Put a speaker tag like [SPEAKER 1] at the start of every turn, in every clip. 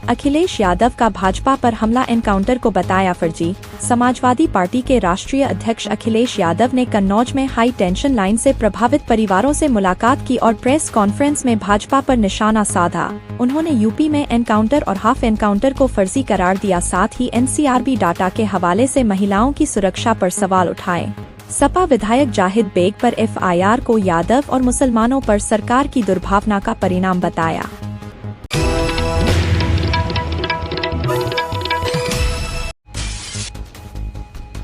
[SPEAKER 1] अखिलेश यादव का भाजपा पर हमला एनकाउंटर को बताया फर्जी। समाजवादी पार्टी के राष्ट्रीय अध्यक्ष अखिलेश यादव ने कन्नौज में हाई टेंशन लाइन से प्रभावित परिवारों से मुलाकात की और प्रेस कॉन्फ्रेंस में भाजपा पर निशाना साधा। उन्होंने यूपी में एनकाउंटर और हाफ एनकाउंटर को फर्जी करार दिया, साथ ही एनसीआरबी डाटा के हवाले से महिलाओं की सुरक्षा पर सवाल उठाए। सपा विधायक जाहिद बेग पर एफआईआर को यादव और मुसलमानों पर सरकार की दुर्भावना का परिणाम बताया।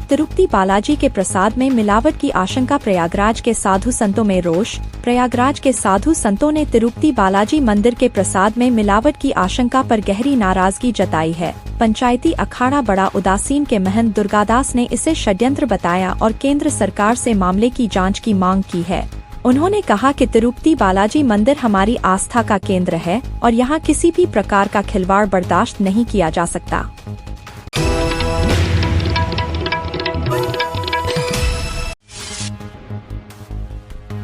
[SPEAKER 1] तिरुपति बालाजी के प्रसाद में मिलावट की आशंका, प्रयागराज के साधु संतों में रोष। प्रयागराज के साधु संतों ने तिरुपति बालाजी मंदिर के प्रसाद में मिलावट की आशंका पर गहरी नाराजगी जताई है। पंचायती अखाड़ा बड़ा उदासीन के महंत दुर्गादास ने इसे षड्यंत्र बताया और केंद्र सरकार से मामले की जांच की मांग की है। उन्होंने कहा कि तिरुपति बालाजी मंदिर हमारी आस्था का केंद्र है और यहाँ किसी भी प्रकार का खिलवाड़ बर्दाश्त नहीं किया जा सकता।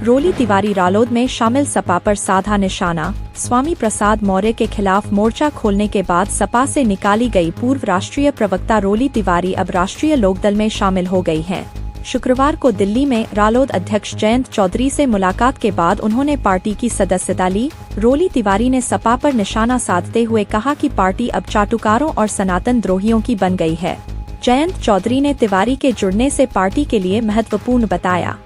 [SPEAKER 1] रोली तिवारी रालोद में शामिल, सपा पर साधा निशाना। स्वामी प्रसाद मौर्य के खिलाफ मोर्चा खोलने के बाद सपा से निकाली गई पूर्व राष्ट्रीय प्रवक्ता रोली तिवारी अब राष्ट्रीय लोकदल में शामिल हो गई हैं। शुक्रवार को दिल्ली में रालोद अध्यक्ष जयंत चौधरी से मुलाकात के बाद उन्होंने पार्टी की सदस्यता ली। रोली तिवारी ने सपा पर निशाना साधते हुए कहा कि पार्टी अब चाटुकारों और सनातन द्रोहियों की बन गई है। जयंत चौधरी ने तिवारी के जुड़ने से पार्टी के लिए महत्वपूर्ण बताया।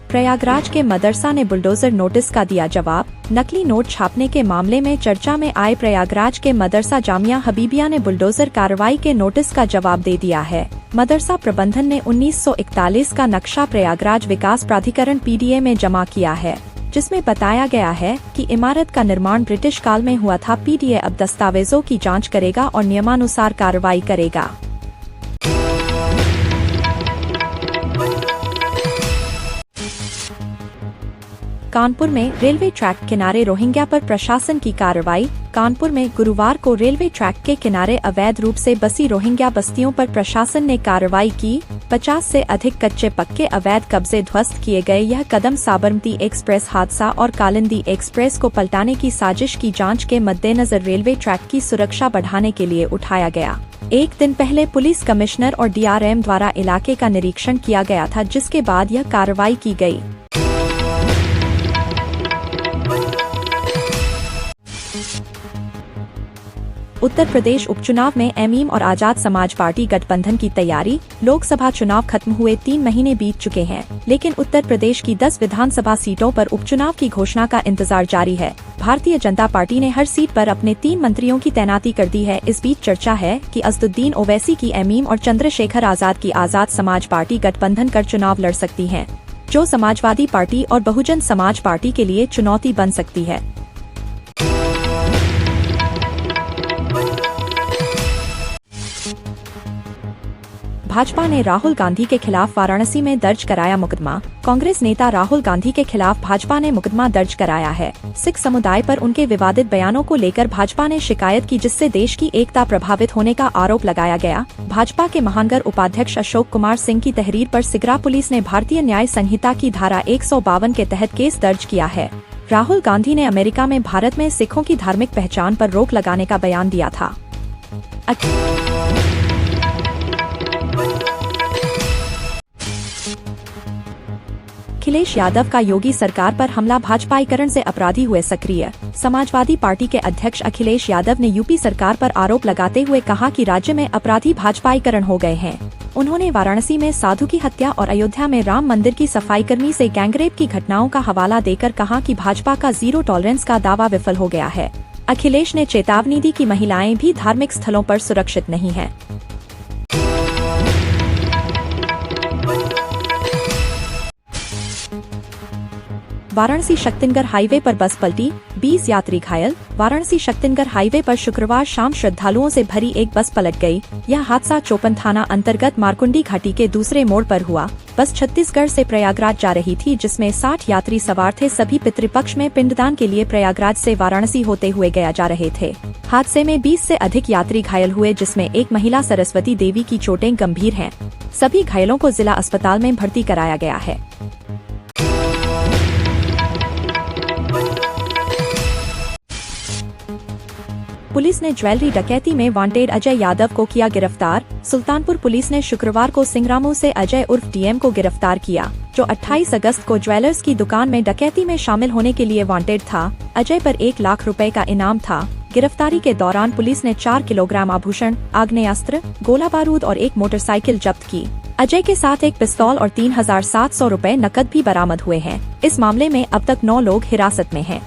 [SPEAKER 1] प्रयागराज के मदरसा ने बुलडोजर नोटिस का दिया जवाब। नकली नोट छापने के मामले में चर्चा में आए प्रयागराज के मदरसा जामिया हबीबिया ने बुलडोजर कार्रवाई के नोटिस का जवाब दे दिया है। मदरसा प्रबंधन ने 1941 का नक्शा प्रयागराज विकास प्राधिकरण पीडीए में जमा किया है, जिसमें बताया गया है कि इमारत का निर्माण ब्रिटिश काल में हुआ था। पीडीए अब दस्तावेजों की जाँच करेगा और नियमानुसार कार्रवाई करेगा। कानपुर में रेलवे ट्रैक किनारे रोहिंग्या पर प्रशासन की कार्रवाई। कानपुर में गुरुवार को रेलवे ट्रैक के किनारे अवैध रूप से बसी रोहिंग्या बस्तियों पर प्रशासन ने कार्रवाई की। 50 से अधिक कच्चे पक्के अवैध कब्जे ध्वस्त किए गए। यह कदम साबरमती एक्सप्रेस हादसा और कालिंदी एक्सप्रेस को पलटाने की साजिश की जांच के मद्देनजर रेलवे ट्रैक की सुरक्षा बढ़ाने के लिए उठाया गया। एक दिन पहले पुलिस कमिश्नर और डीआरएम द्वारा इलाके का निरीक्षण किया गया था, जिसके बाद यह कार्रवाई की गई। उत्तर प्रदेश उपचुनाव में एमईएम और आजाद समाज पार्टी गठबंधन की तैयारी। लोकसभा चुनाव खत्म हुए 3 महीने बीत चुके हैं, लेकिन उत्तर प्रदेश की 10 विधानसभा सीटों पर उपचुनाव की घोषणा का इंतजार जारी है। भारतीय जनता पार्टी ने हर सीट पर अपने 3 मंत्रियों की तैनाती कर दी है। इस बीच चर्चा है कि असदुद्दीन ओवैसी की एमईएम और चंद्रशेखर आजाद की आजाद समाज पार्टी गठबंधन कर चुनाव लड़ सकती है, जो समाजवादी पार्टी और बहुजन समाज पार्टी के लिए चुनौती बन सकती है। भाजपा ने राहुल गांधी के खिलाफ वाराणसी में दर्ज कराया मुकदमा। कांग्रेस नेता राहुल गांधी के खिलाफ भाजपा ने मुकदमा दर्ज कराया है। सिख समुदाय पर उनके विवादित बयानों को लेकर भाजपा ने शिकायत की, जिससे देश की एकता प्रभावित होने का आरोप लगाया गया। भाजपा के महानगर उपाध्यक्ष अशोक कुमार सिंह की तहरीर पर सिगरा पुलिस ने भारतीय न्याय संहिता की धारा 152 के तहत केस दर्ज किया है। राहुल गांधी ने अमेरिका में भारत में सिखों की धार्मिक पहचान पर रोक लगाने का बयान दिया था। अखिलेश यादव का योगी सरकार पर हमला, भाजपाईकरण से अपराधी हुए सक्रिय। समाजवादी पार्टी के अध्यक्ष अखिलेश यादव ने यूपी सरकार पर आरोप लगाते हुए कहा कि राज्य में अपराधी भाजपाईकरण हो गए हैं। उन्होंने वाराणसी में साधु की हत्या और अयोध्या में राम मंदिर की सफाईकर्मी से गैंगरेप की घटनाओं का हवाला देकर कहा कि भाजपा का जीरो टॉलरेंस का दावा विफल हो गया है। अखिलेश ने चेतावनी दी कि महिलाएं भी धार्मिक स्थलों पर सुरक्षित नहीं हैं। वाराणसी शक्तिनगर हाईवे पर बस पलटी, 20 यात्री घायल। वाराणसी शक्तिनगर हाईवे पर शुक्रवार शाम श्रद्धालुओं से भरी एक बस पलट गई। यह हादसा चोपन थाना अंतर्गत मारकुंडी घाटी के दूसरे मोड़ पर हुआ। बस छत्तीसगढ़ से प्रयागराज जा रही थी, जिसमें 60 यात्री सवार थे। सभी पितृपक्ष में पिंडदान के लिए प्रयागराज से वाराणसी होते हुए गया जा रहे थे। हादसे में 20 से अधिक यात्री घायल हुए, जिसमें एक महिला सरस्वती देवी की चोटें गंभीर हैं। सभी घायलों को जिला अस्पताल में भर्ती कराया गया है। पुलिस ने ज्वेलरी डकैती में वांटेड अजय यादव को किया गिरफ्तार। सुल्तानपुर पुलिस ने शुक्रवार को सिंगरामो से अजय उर्फ डीएम को गिरफ्तार किया, जो 28 अगस्त को ज्वेलर्स की दुकान में डकैती में शामिल होने के लिए वांटेड था। अजय पर 1 लाख रुपए का इनाम था। गिरफ्तारी के दौरान पुलिस ने 4 किलोग्राम आभूषण, आग्नेयास्त्र, गोला बारूद और एक मोटरसाइकिल जब्त की। अजय के साथ एक पिस्तौल और 3700 रुपए नकद भी बरामद हुए हैं। इस मामले में अब तक 9 लोग हिरासत में हैं।